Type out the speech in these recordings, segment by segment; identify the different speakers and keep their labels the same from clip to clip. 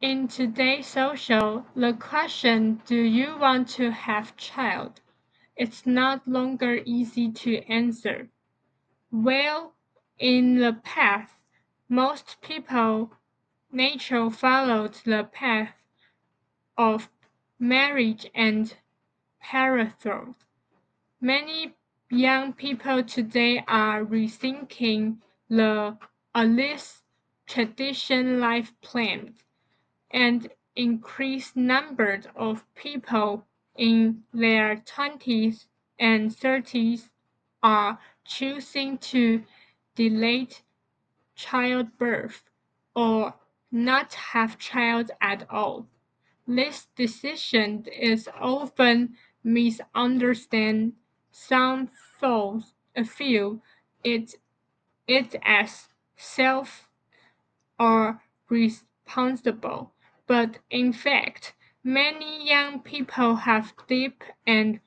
Speaker 1: In today's social, the question, do you want to have child? It's not longer easy to answer. Well, in the past, most people nature followed the path of marriage and parenthood. Many young people today are rethinking the at least tradition life plans and increased numbers of people in their 20s and 30s are choosing to delay childbirth or not have child at all. This decision is often misunderstood. Some feel it, it as self or responsible, but in fact, many young people have deep and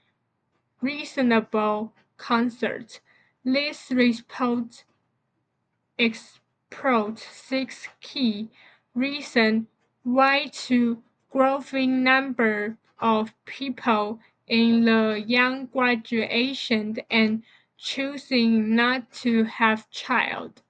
Speaker 1: reasonable concerns. This report explored six key reasons why to growing number of people in the young graduation and choosing not to have child.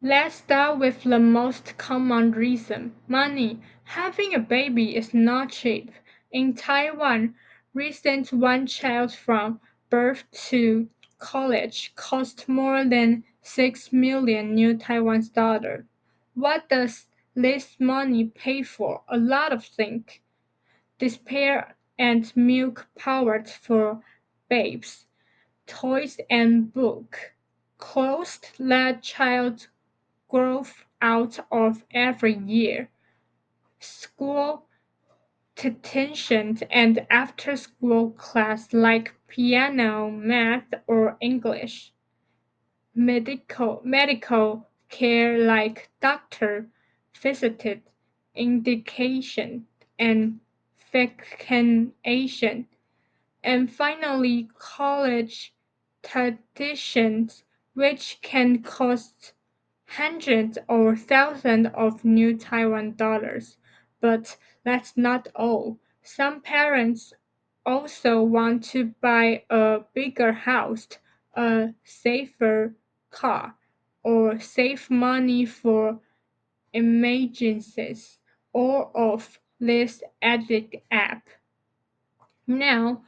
Speaker 1: Let's start with the most common reason, money. Having a baby is not cheap. In Taiwan, raising one child from birth to college costs more than 6 million new Taiwan dollars. What does this money pay for? A lot of things. Despair and milk powder for babes, toys and book, clothes that child growth out of every year, school detention and after-school class like piano, math, or English, medical care like doctor visited, indication, and vaccination, and finally college tuitions, which can cost hundreds or thousands of new Taiwan dollars. But that's not all. Some parents also want to buy a bigger house, a safer car, or save money for emergencies, all of this added up. Now,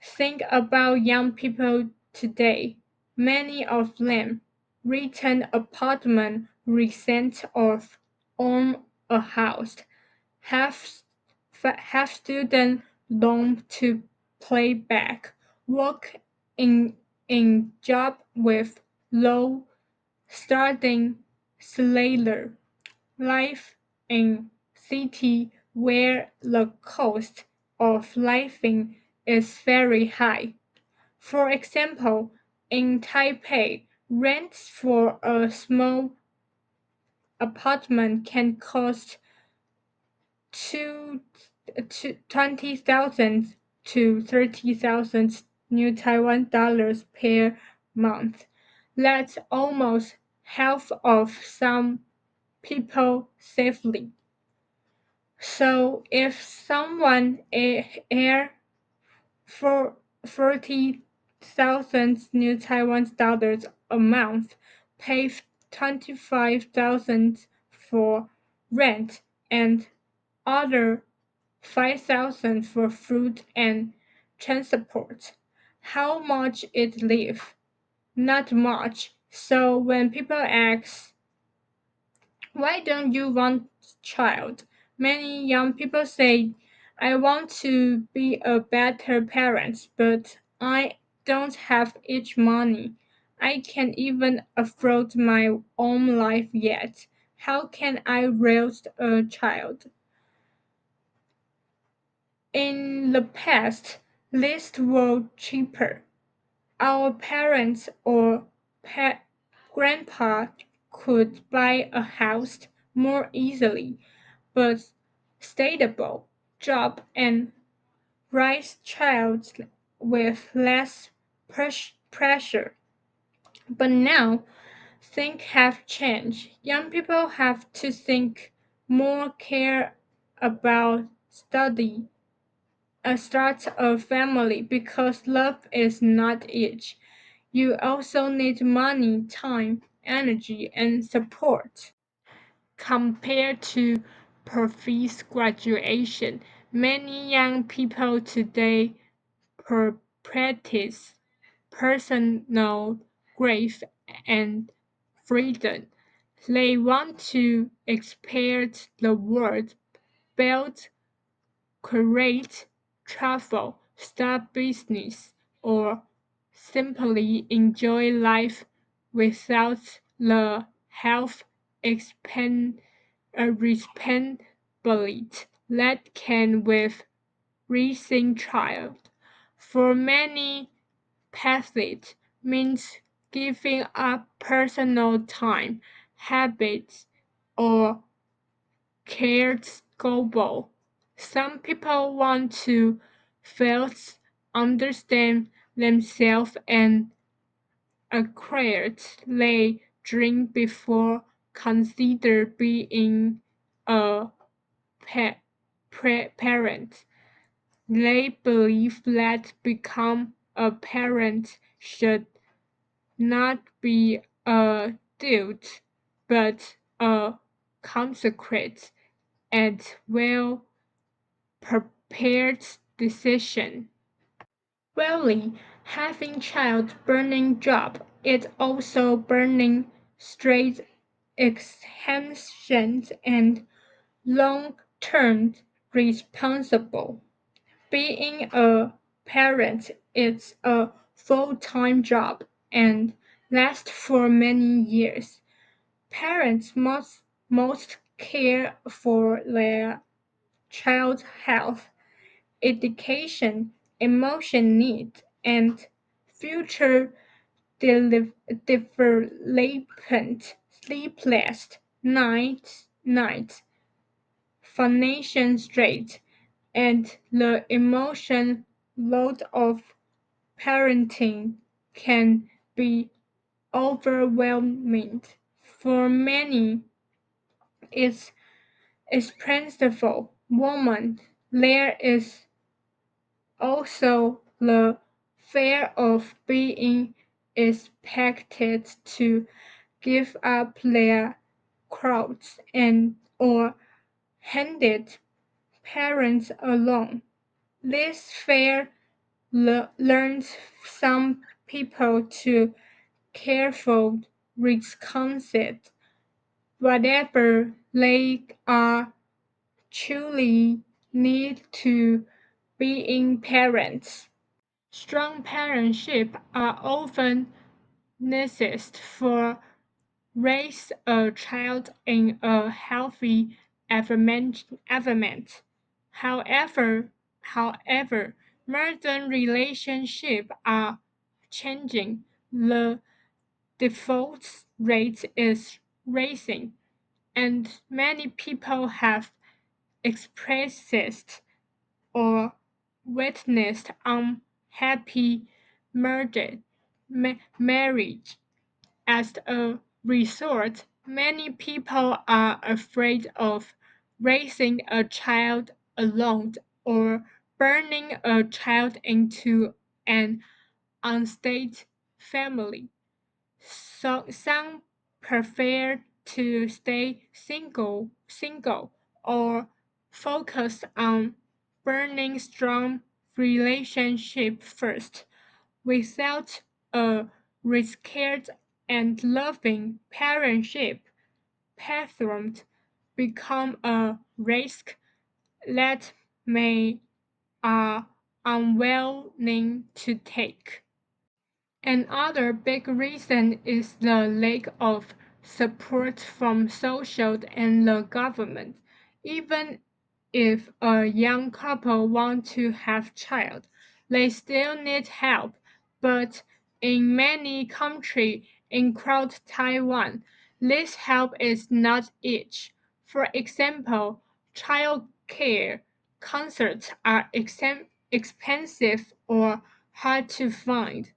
Speaker 1: think about young people today. Many of them rent an apartment, rent or own a house, have have student loan to pay back, work in job with low starting salary, life in city where the cost of living is very high. For example, in Taipei, rents for a small apartment can cost two, 20,000 to 30,000 new Taiwan dollars per month. That's almost half of some people safely. So if someone air for 40,000 new Taiwan dollars a month, pay 25,000 for rent and other 5,000 for food and transport. How much it leave? Not much. So when people ask, why don't you want child? Many young people say, I want to be a better parent, but I don't have each money. I can't even afford my own life yet. How can I raise a child? In the past, these were cheaper. Our parents or grandpa could buy a house more easily, but stable job and raise child with less pressure. But now things have changed. Young people have to think more care about start a family because love is not each. You also need money, time, energy, and support. Compared to previous graduation, many young people today practice personal growth and freedom. They want to experience the world, build, create, travel, start business, or simply enjoy life without the health responsibility that can with raising child. For many, paths means giving up personal time, habits, or cared global. Some people want to first understand themselves and acquire they dream before consider being a pa- parent. They believe that become a parent should not be a duty, but a consequence and well prepared decision. Really, having child burning job is also burning straight extensions and long-term responsible. Being a parent is a full-time job and lasts for many years. Parents must care for their child's health, education, emotion needs, and future development. Sleepless nights, financial strain, and the emotion load of parenting can be overwhelming. For many, it's expensive woman. There is also the fear of being expected to give up their crowds and or handed parents alone. This fear learns some people to careful responsive whatever they are truly need to being parents. Strong parentship are often necessary for raise a child in a healthy environment. However, modern relationships are changing. The divorce rate is rising, and many people have expressed or witnessed unhappy murder, marriage. As a result, many people are afraid of raising a child alone or burning a child into an unstable family. So some prefer to stay single or focus on burning strong relationship first. Without a risky and loving parentship, parents become a risk that may are unwilling to take. Another big reason is the lack of support from social and the government. Even if a young couple want to have child, they still need help. But in many countries, including Taiwan, this help is not each. For example, child care concerts are expensive or hard to find.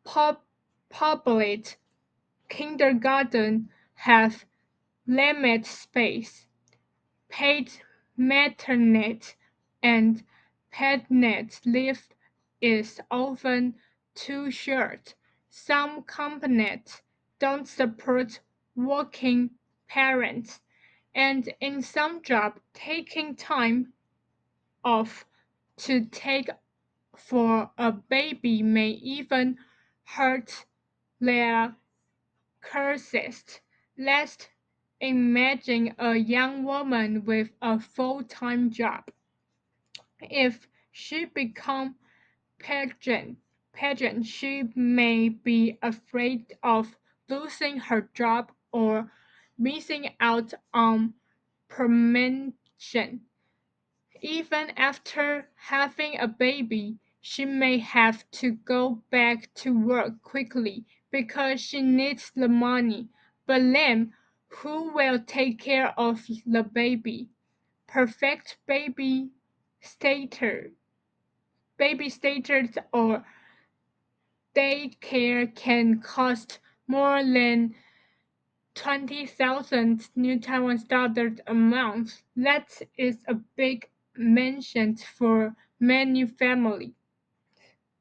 Speaker 1: Pub- Public kindergarten have limited space, paid maternity and paternity leave is often too short. Some companies don't support working parents, and in some jobs, taking time off to take for a baby may even hurt their careers. Let's imagine a young woman with a full-time job. If she becomes pageant, she may be afraid of losing her job or missing out on promotion. Even after having a baby, she may have to go back to work quickly because she needs the money. But then, who will take care of the baby? Perfect babysitters or daycare can cost more than 20,000 New Taiwan dollars a month. That is a big mention for many families.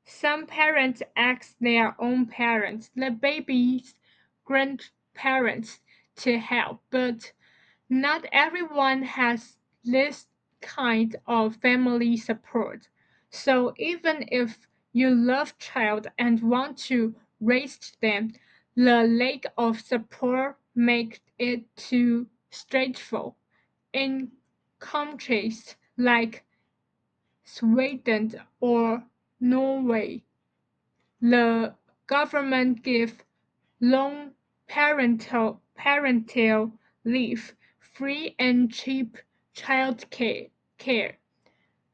Speaker 1: Some parents ask their own parents, the baby's grandparents, to help, but not everyone has this kind of family support. So even if you love child and want to raise them, the lack of support makes it too straightforward. In countries like Sweden or Norway, the government gives long parental leave, free and cheap care,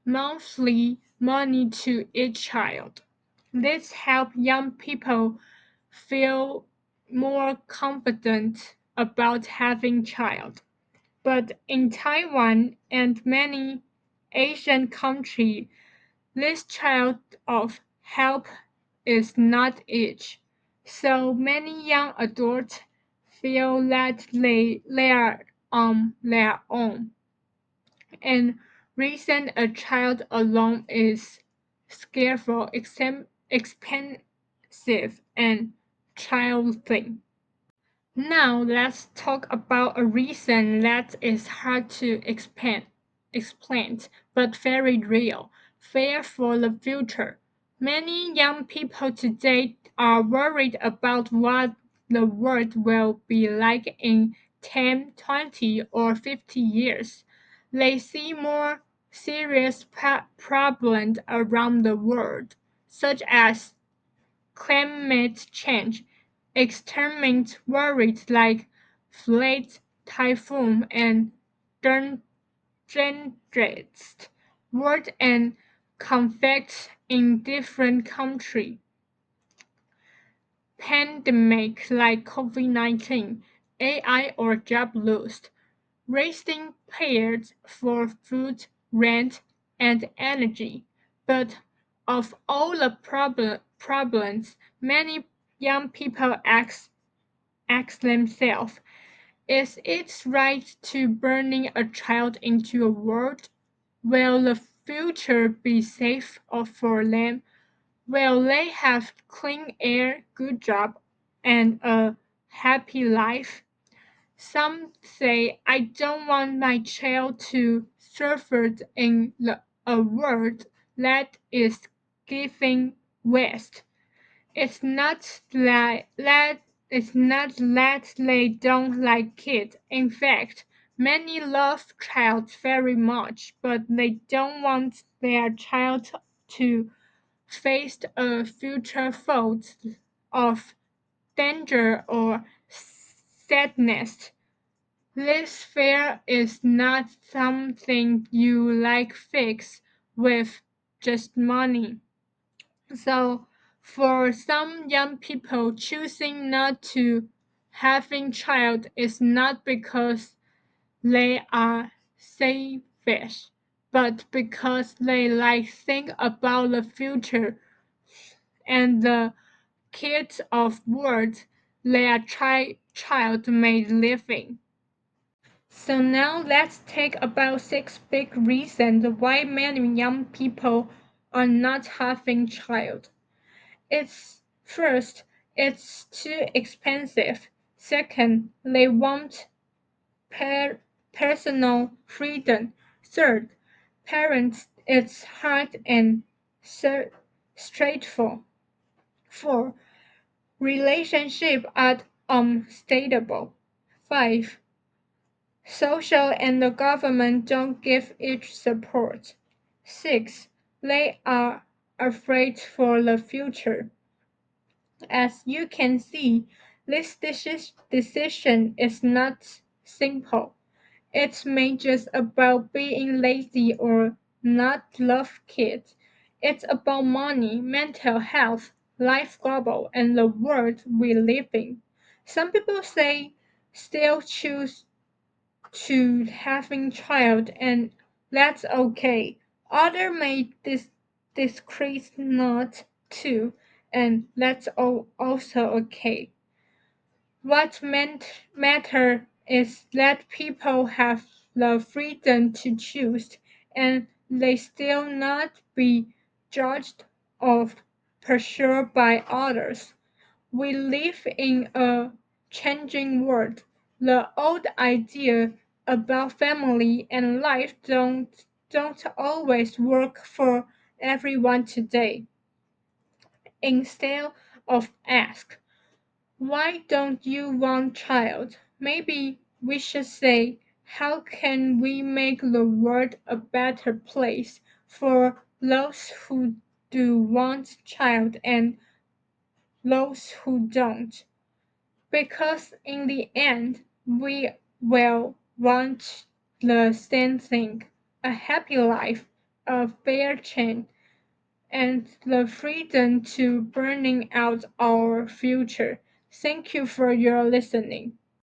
Speaker 1: monthly money to each child. This helps young people feel more confident about having child. But in Taiwan and many Asian countries, this child of help is not each. So many young adults feel that they are on their own, and raising a child alone is scarcely expensive and challenging. Now let's talk about a reason that is hard to explain, but very real: fear for the future. Many young people today are worried about what the world will be like in 10, 20, or 50 years. They see more serious problems around the world, such as climate change, extreme worries like floods, typhoon, and droughts, war and conflicts in different countries, pandemics like COVID-19, AI or job loss, raising payers for food, rent, and energy. But of all the problems, many young people ask themselves, is it right to burning a child into a world? Will the future be safe for them? Will they have clean air, good job, and a happy life? Some say, I don't want my child to suffer in a world that is giving waste. It's not that they don't like kids. In fact, many love child very much, but they don't want their child to face a future full of danger or sadness. This fear is not something you like fix with just money. So for some young people, choosing not to having child is not because they are selfish, but because they like think about the future and the kids of world their child may live in. So now let's take about six big reasons why many young people are not having child. It's first, it's too expensive. Second, they want per- personal freedom. Third, parents, it's hard and ser- straightforward. Four, relationship are unstable. Five, social and the government don't give each support. Six, they are afraid for the future. As you can see, this decision is not simple. It's not just about being lazy or not love kids. It's about money, mental health, life global, and the world we live in. Some people say still choose to having child and that's okay. Other may decrease not to and that's also okay. What matter is that people have the freedom to choose and they still not be judged or pressured by others. We live in a changing world. The old idea about family and life don't always work for everyone today. Instead of ask, why don't you want child? Maybe we should say, how can we make the world a better place for those who do want child and those who don't? Because in the end, we will want the same thing, a happy life, a fair chance, and the freedom to burning out our future. Thank you for your listening.